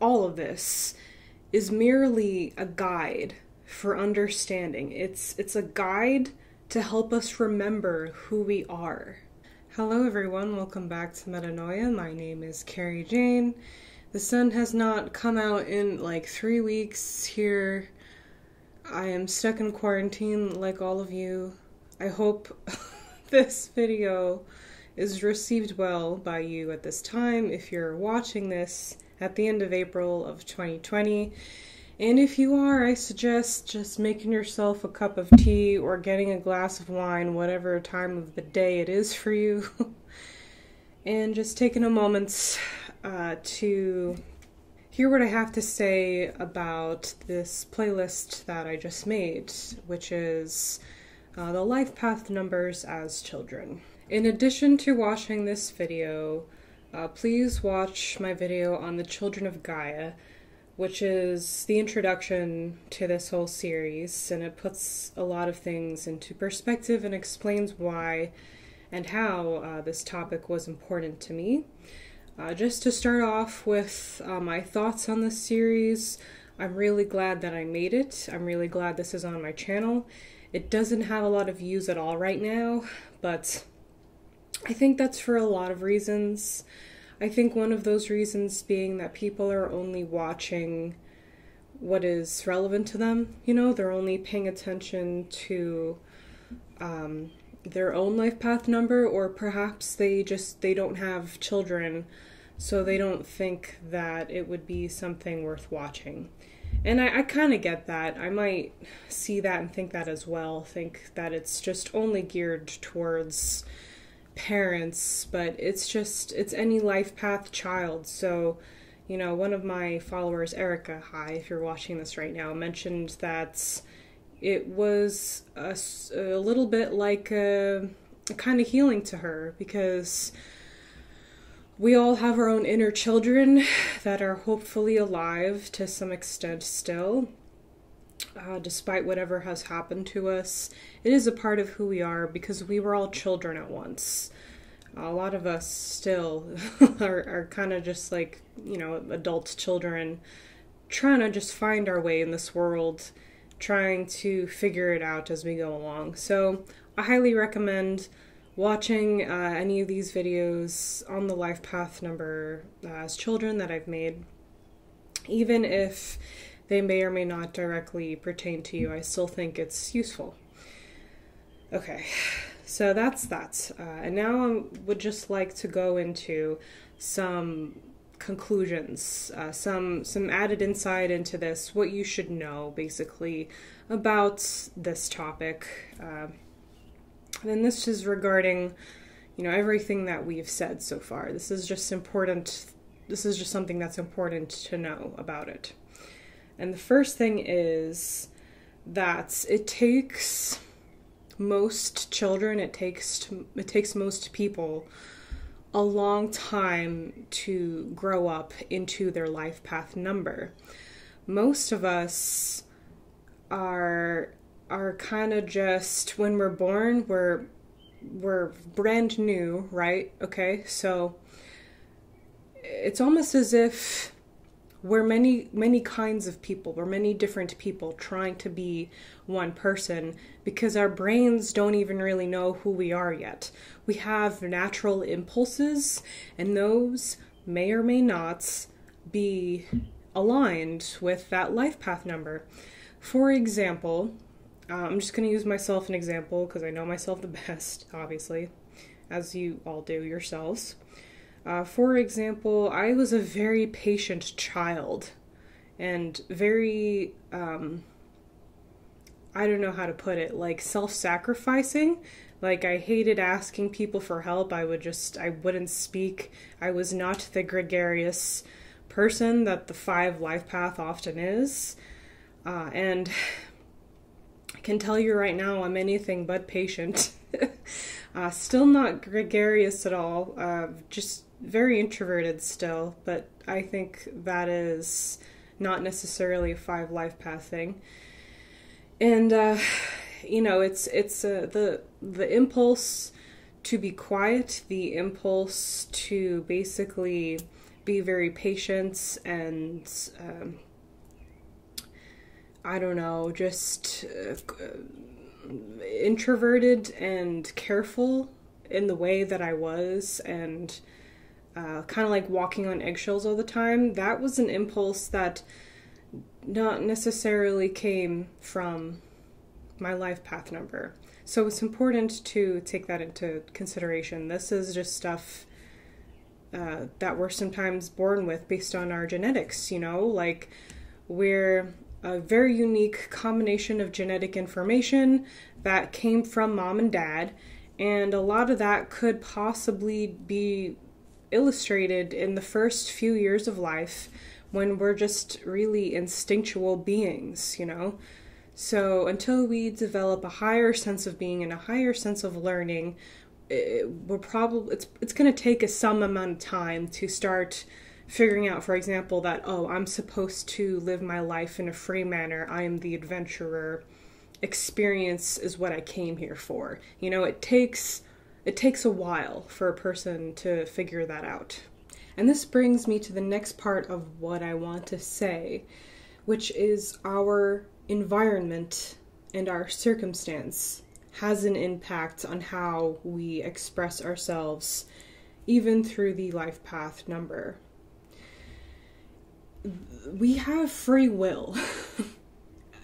all of this is merely a guide for understanding. It's a guide to help us remember who we are. Hello everyone, welcome back to Metanoia. My name is Carrie Jane. The sun has not come out in like 3 weeks here. I am stuck in quarantine like all of you. I hope this video is received well by you at this time if you're watching this at the end of April of 2020. And if you are, I suggest just making yourself a cup of tea or getting a glass of wine, whatever time of the day it is for you, and just taking a moment to hear what I have to say about this playlist that I just made, which is the life path numbers as children. In addition to watching this video, please watch my video on the Children of Gaia, which is the introduction to this whole series, and it puts a lot of things into perspective and explains why and how this topic was important to me. Just to start off with my thoughts on this series, I'm really glad that I made it. I'm really glad this is on my channel. It doesn't have a lot of views at all right now, but I think that's for a lot of reasons. I think one of those reasons being that people are only watching what is relevant to them. You know, they're only paying attention to their own life path number, or perhaps they don't have children, so they don't think that it would be something worth watching. And I kind of get that. I might see that and think that as well, think that it's just only geared towards parents, but it's any life path child. So, you know, one of my followers, Erica, hi, if you're watching this right now, mentioned that it was a little bit like a kind of healing to her, because we all have our own inner children that are hopefully alive to some extent still. Despite whatever has happened to us, it is a part of who we are because we were all children at once. A lot of us still are kind of just like, you know, adult children trying to just find our way in this world, trying to figure it out as we go along. So I highly recommend watching any of these videos on the life path number as children that I've made. Even if they may or may not directly pertain to you, I still think it's useful. Okay, so that's that. And now I would just like to go into some conclusions, some added insight into this, what you should know, basically, about this topic. And this is regarding, you know, everything that we've said so far. This is just important. This is just something that's important to know about it. And the first thing is that it takes most children, it takes most people a long time to grow up into their life path number. Most of us are kind of just, when we're born, we're brand new, right? Okay, so it's almost as if we're many kinds of people. We're many different people trying to be one person, because our brains don't even really know who we are yet. We have natural impulses, and those may or may not be aligned with that life path number. For example, I'm just going to use myself an example because I know myself the best, obviously, as you all do yourselves. For example, I was a very patient child and very, I don't know how to put it, like self-sacrificing. Like, I hated asking people for help. I wouldn't speak. I was not the gregarious person that the 5 life path often is. And I can tell you right now, I'm anything but patient. Still not gregarious at all. Just very introverted still, but I think that is not necessarily a 5 life path thing. And you know, it's the impulse to be quiet, the impulse to basically be very patient and I don't know, just introverted and careful in the way that I was, and kind of like walking on eggshells all the time. That was an impulse that not necessarily came from my life path number. So it's important to take that into consideration. This is just stuff that we're sometimes born with based on our genetics, you know, like we're a very unique combination of genetic information that came from mom and dad, and a lot of that could possibly be illustrated in the first few years of life when we're just really instinctual beings, you know? So until we develop a higher sense of being and a higher sense of learning, it's going to take us some amount of time to start figuring out, for example, that, oh, I'm supposed to live my life in a free manner. I am the adventurer. Experience is what I came here for. You know, it takes a while for a person to figure that out. And this brings me to the next part of what I want to say, which is our environment and our circumstance has an impact on how we express ourselves, even through the life path number. We have free will.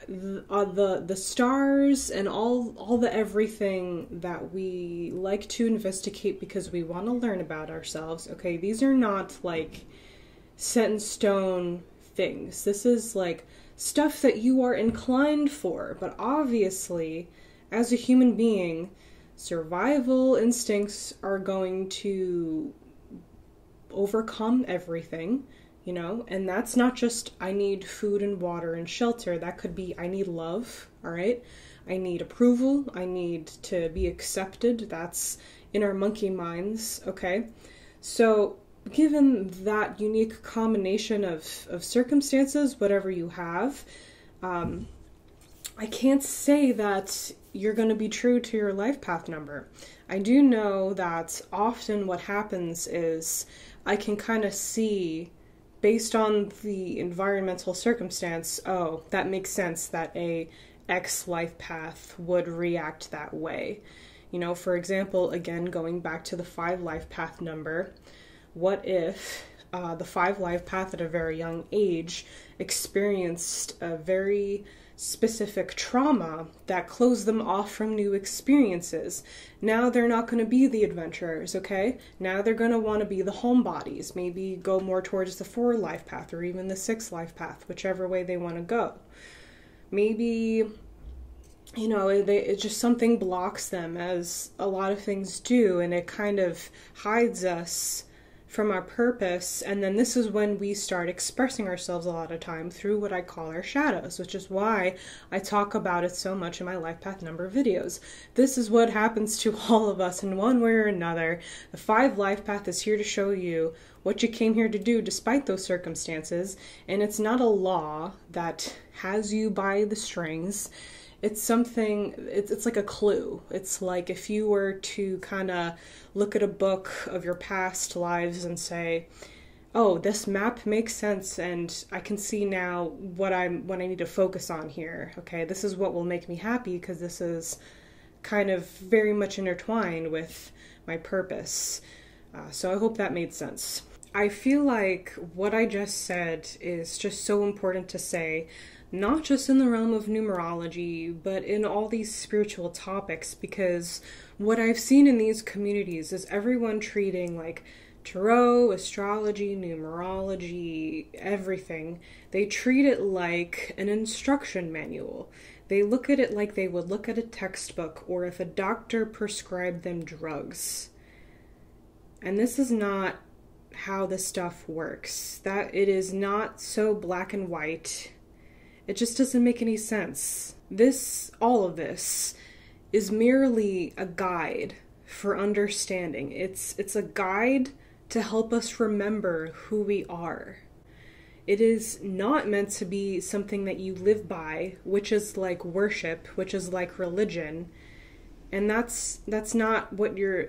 The stars and all the everything that we like to investigate because we want to learn about ourselves, okay, these are not like set in stone things. This is like stuff that you are inclined for, but obviously, as a human being, survival instincts are going to overcome everything. You know, and that's not just I need food and water and shelter. That could be I need love, all right? I need approval. I need to be accepted. That's in our monkey minds, okay? So given that unique combination of circumstances, whatever you have, I can't say that you're going to be true to your life path number. I do know that often what happens is I can kind of see, based on the environmental circumstance, oh, that makes sense that a X life path would react that way. You know, for example, again, going back to the 5 life path number, what if the 5 life path at a very young age experienced a very specific trauma that closed them off from new experiences? Now they're not going to be the adventurers, okay? Now they're going to want to be the homebodies, maybe go more towards the 4 life path or even the 6 life path, whichever way they want to go. Maybe, you know, it just something blocks them, as a lot of things do, and it kind of hides us from our purpose, and then this is when we start expressing ourselves a lot of time through what I call our shadows, which is why I talk about it so much in my life path number videos. This is what happens to all of us in one way or another. The 5 life path is here to show you what you came here to do despite those circumstances, and it's not a law that has you by the strings. It's something, it's like a clue. It's like if you were to kind of look at a book of your past lives and say, oh, this map makes sense and I can see now what I need to focus on here. Okay, this is what will make me happy because this is kind of very much intertwined with my purpose. So I hope that made sense. I feel like what I just said is just so important to say, not just in the realm of numerology, but in all these spiritual topics, because what I've seen in these communities is everyone treating like tarot, astrology, numerology, everything. They treat it like an instruction manual. They look at it like they would look at a textbook or if a doctor prescribed them drugs. And this is not how this stuff works. That it is not so black and white. It just doesn't make any sense. All of this is merely a guide for understanding. It's a guide to help us remember who we are. It is not meant to be something that you live by, which is like worship, which is like religion. And that's not what you're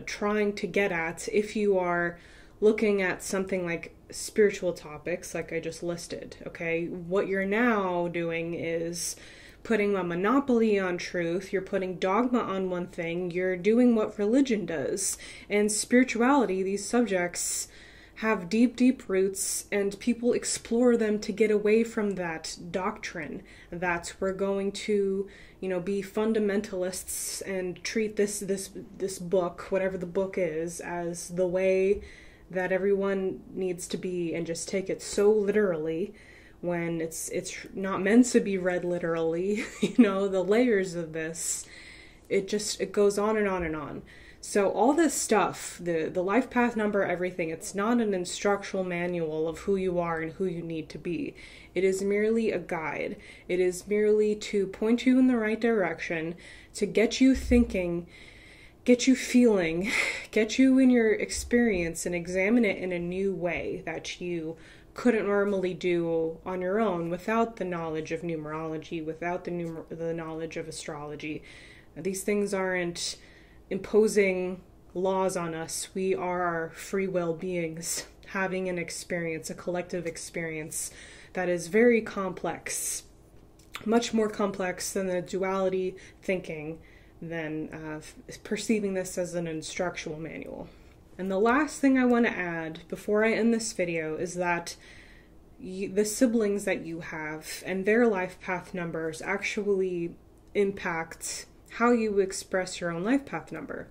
trying to get at if you are looking at something like spiritual topics, like I just listed, okay? What you're now doing is putting a monopoly on truth, you're putting dogma on one thing, you're doing what religion does. And spirituality, these subjects have deep, deep roots, and people explore them to get away from that doctrine that we're going to, be fundamentalists and treat this book, whatever the book is, as the way that everyone needs to be, and just take it so literally when it's not meant to be read literally. The layers of this, it goes on and on and on. So all this stuff, the life path number, everything, it's not an instructional manual of who you are and who you need to be. It is merely a guide. It is merely to point you in the right direction, to get you thinking, get you feeling, get you in your experience, and examine it in a new way that you couldn't normally do on your own without the knowledge of numerology, without the knowledge of astrology. These things aren't imposing laws on us. We are our free will beings having an experience, a collective experience that is very complex, much more complex than the duality thinking, than perceiving this as an instructional manual. And the last thing I want to add before I end this video is that the siblings that you have and their life path numbers actually impact how you express your own life path number.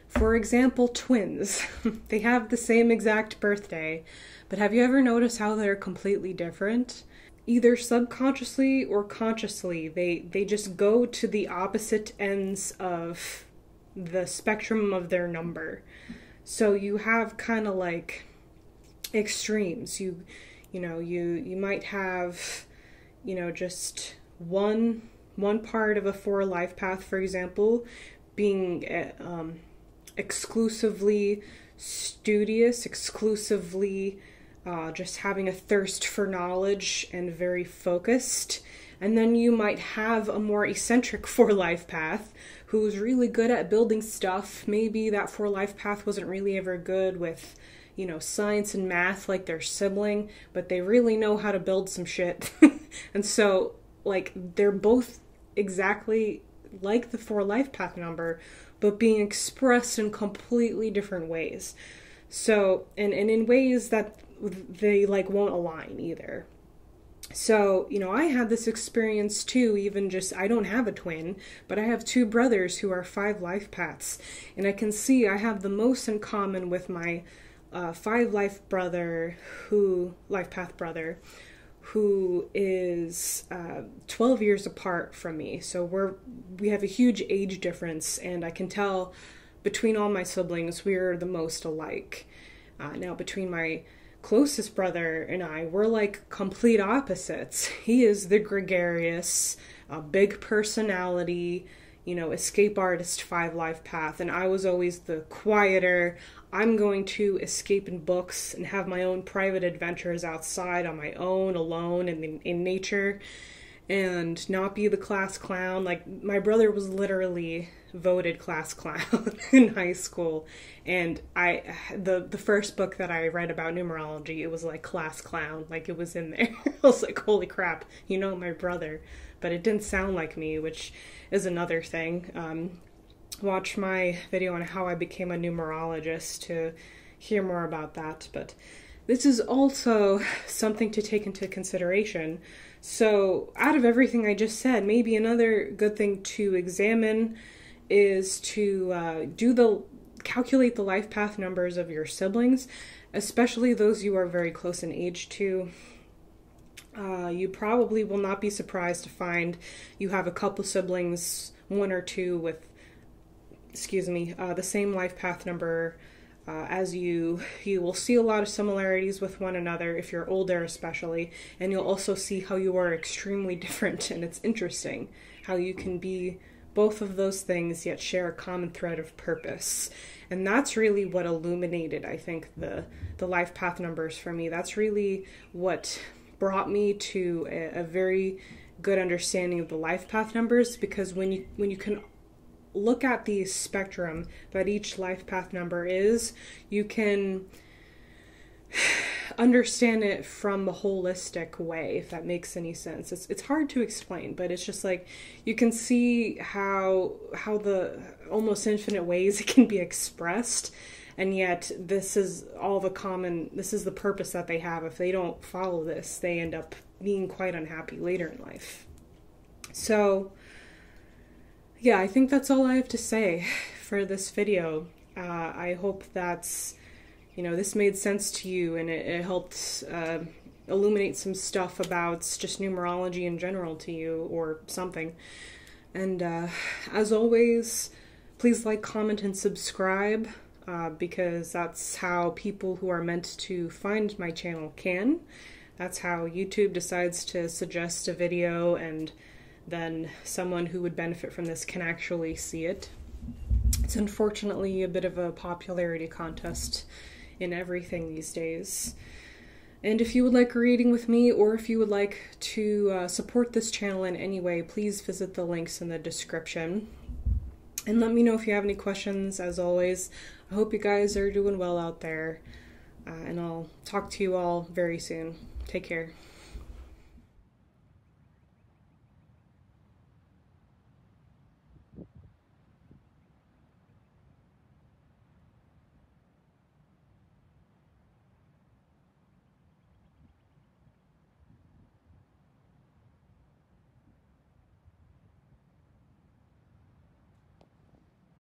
For example, twins. They have the same exact birthday, but have you ever noticed how they're completely different? Either subconsciously or consciously, they just go to the opposite ends of the spectrum of their number. So you have kind of like extremes. You might have, just one part of a 4 life path, for example, being exclusively studious, exclusively just having a thirst for knowledge and very focused. And then you might have a more eccentric 4 life path who's really good at building stuff. Maybe that 4 life path wasn't really ever good with, science and math like their sibling, but they really know how to build some shit. And so, they're both exactly like the 4 life path number, but being expressed in completely different ways. So, and in ways that they won't align either. So, I had this experience too, I don't have a twin, but I have 2 brothers who are 5 life paths. And I can see I have the most in common with my 5 life path brother, who is 12 years apart from me. So we have a huge age difference, and I can tell between all my siblings, we're the most alike. Now, between my closest brother and I, we're like complete opposites. He is the gregarious, big personality, escape artist 5 life path, and I was always the quieter, I'm going to escape in books and have my own private adventures outside on my own, alone, and in nature, and not be the class clown. My brother was literally voted class clown in high school, and the first book that I read about numerology, it was class clown, it was in there. I was like, holy crap, my brother. But it didn't sound like me, which is another thing. Watch my video on how I became a numerologist to hear more about that. But this is also something to take into consideration. So out of everything I just said, maybe another good thing to examine is to calculate the life path numbers of your siblings, especially those you are very close in age to. You probably will not be surprised to find you have a couple siblings, 1 or 2 with, the same life path number as you. You will see a lot of similarities with one another if you're older especially, and you'll also see how you are extremely different, and it's interesting how you can be both of those things yet share a common thread of purpose. And that's really what illuminated, I think, the life path numbers for me. That's really what brought me to a very good understanding of the life path numbers, because when you can look at the spectrum that each life path number is, you can understand it from a holistic way, if that makes any sense. It's hard to explain, but it's just like you can see how the almost infinite ways it can be expressed, and yet this is the purpose that they have. If they don't follow this, they end up being quite unhappy later in life. So yeah, I think that's all I have to say for this video. I hope that's, this made sense to you, and it helped illuminate some stuff about just numerology in general to you, or something. And as always, please like, comment, and subscribe, because that's how people who are meant to find my channel can. That's how YouTube decides to suggest a video, and then someone who would benefit from this can actually see it. It's unfortunately a bit of a popularity contest in everything these days. And if you would like a reading with me, or if you would like to support this channel in any way, please visit the links in the description. And let me know if you have any questions, as always. I hope you guys are doing well out there. And I'll talk to you all very soon. Take care.